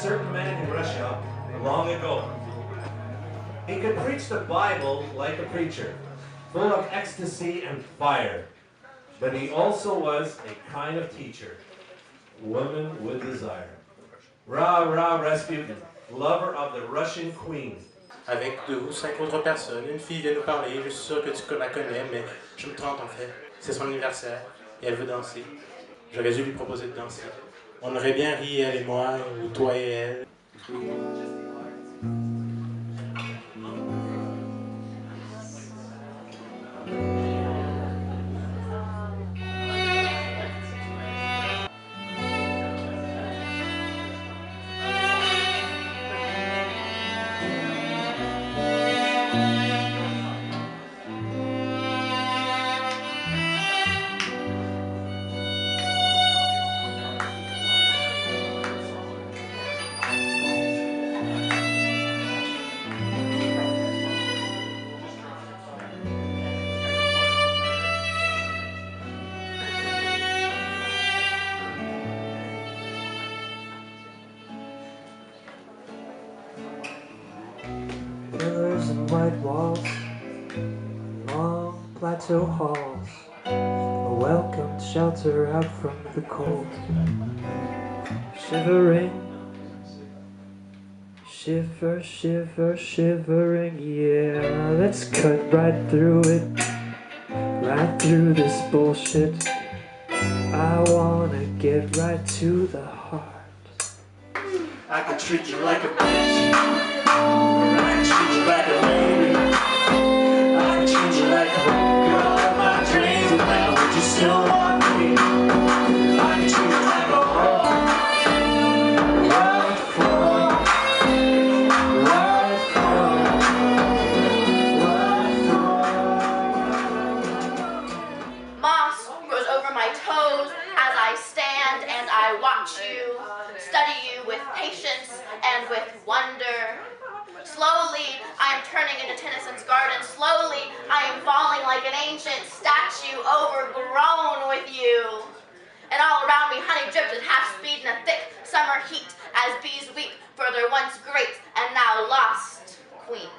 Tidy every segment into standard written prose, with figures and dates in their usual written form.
certain man in Russia long ago. He could preach the Bible like a preacher, full of ecstasy and fire. But he also was a kind of teacher, woman with desire. Rah, Rasputin, lover of the Russian queen. Avec 2 ou 5 autres personnes, une fille vient nous parler, je suis sûr que tu la connais, mais je me trompe en fait. C'est son anniversaire et elle veut danser. J'aurais dû lui proposer de danser. On aurait bien ri, elle et moi, ou toi et elle. Pillars and white walls, long plateau halls, a welcome shelter out from the cold. Shivering, shiver, shiver, shivering, yeah. Let's cut right through it, right through this bullshit. I wanna get right to the heart. I could treat you like a bitch, or I could treat you like a lady. I could treat you like a girl of my dreams, and now would you still want me? I could treat you like a whore, right from, right from, right from. Moss grows over my toes as I stand and I watch you, study you with patience and with wonder. Slowly, I am turning into Tennyson's garden. Slowly, I am falling like an ancient statue, overgrown with you. And all around me, honey drips at half speed in a thick summer heat, as bees weep for their once great and now lost queen.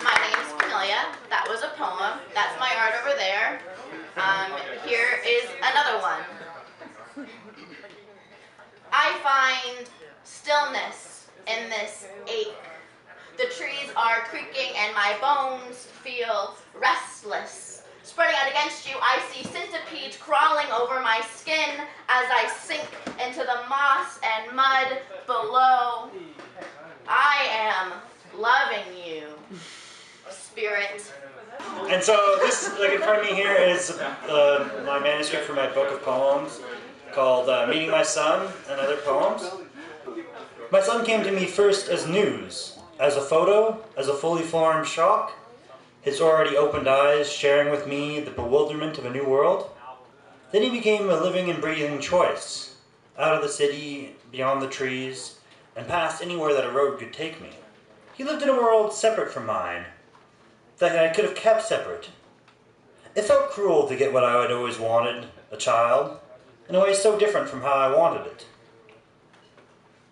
My name's Camellia. That was a poem. That's my art over there. Here is another one. I find stillness in this ache. The trees are creaking and my bones feel restless. Spreading out against you, I see centipedes crawling over my skin as I sink into the moss and mud below. I am loving you, spirit. And so this, like in front of me here, is my manuscript for my book of poems called Meeting My Son and Other Poems. My son came to me first as news, as a photo, as a fully formed shock, his already opened eyes sharing with me the bewilderment of a new world. Then he became a living and breathing choice, out of the city, beyond the trees, and past anywhere that a road could take me. He lived in a world separate from mine, that I could have kept separate. It felt cruel to get what I had always wanted, a child, in a way so different from how I wanted it.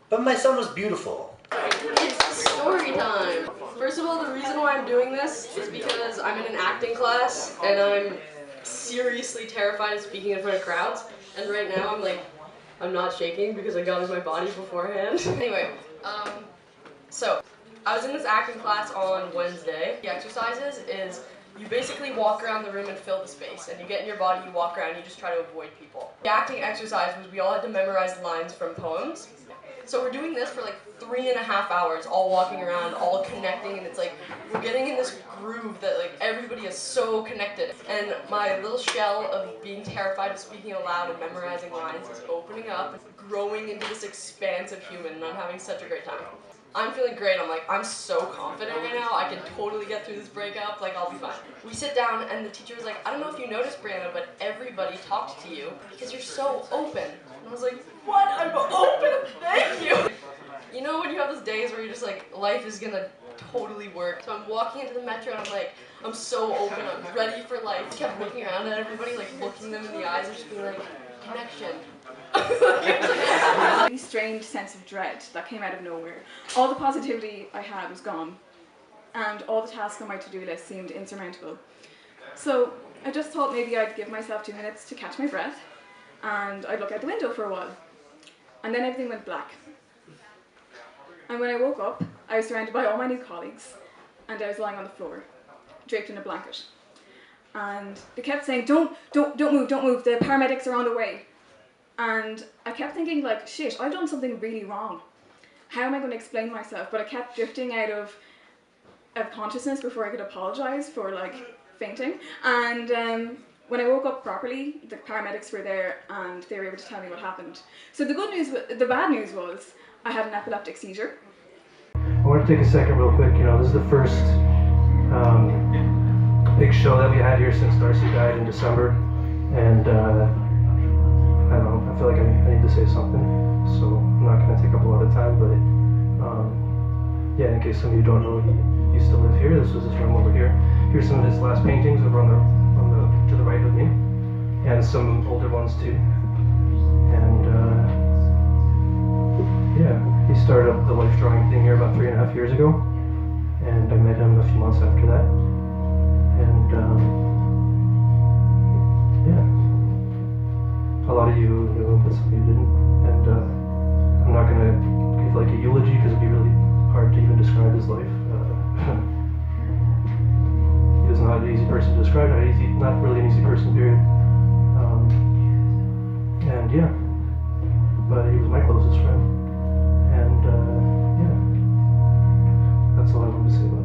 But my son was beautiful. It's story time! First of all, the reason why I'm doing this is because I'm in an acting class and I'm seriously terrified of speaking in front of crowds. And right now I'm not shaking because I got in my body beforehand. Anyway, so I was in this acting class on Wednesday. The exercises is you basically walk around the room and fill the space, and you get in your body, you walk around, and you just try to avoid people. The acting exercise was we all had to memorize lines from poems. So we're doing this for like 3.5 hours, all walking around, all connecting, and it's like we're getting in this groove that like everybody is so connected. And my little shell of being terrified of speaking aloud and memorizing lines is opening up and growing into this expansive human, and I'm having such a great time. I'm feeling great. I'm so confident right now. I can totally get through this breakup. I'll be fine. We sit down and the teacher was like, I don't know if you noticed, Brianna, but everybody talked to you because you're so open. And I was like, what? I'm open? Thank you. You know when you have those days where you're just like, life is gonna totally work. So I'm walking into the metro and I'm like, I'm so open, I'm ready for life. Kept looking around at everybody, like looking them in the eyes and just being like, connection. A really strange sense of dread that came out of nowhere. All the positivity I had was gone, and all the tasks on my to-do list seemed insurmountable. So I just thought maybe I'd give myself 2 minutes to catch my breath, and I'd look out the window for a while. And then everything went black. And when I woke up, I was surrounded by all my new colleagues, and I was lying on the floor, draped in a blanket. And they kept saying, don't move, the paramedics are on the way. And I kept thinking, like, shit, I've done something really wrong. How am I going to explain myself? But I kept drifting out of consciousness before I could apologize for, like, fainting. And when I woke up properly, the paramedics were there and they were able to tell me what happened. So the bad news was I had an epileptic seizure. I want to take a second real quick. This is the first big show that we had here since Darcy died in December. And I don't know, I feel like I need to say something, so I'm not going to take up a lot of time, but yeah, in case some of you don't know, he still lives here. This was his room over here. Here's some of his last paintings over to the right of me, and some older ones too. And yeah, he started up the life drawing thing here about 3.5 years ago, and I met him a few months after that. And yeah. A lot of you knew him, but some of you didn't. And I'm not going to give like a eulogy because it'd be really hard to even describe his life. He was not an easy person to describe, not really an easy person, period. And yeah, but he was my closest friend. And yeah, that's all I wanted to say about it.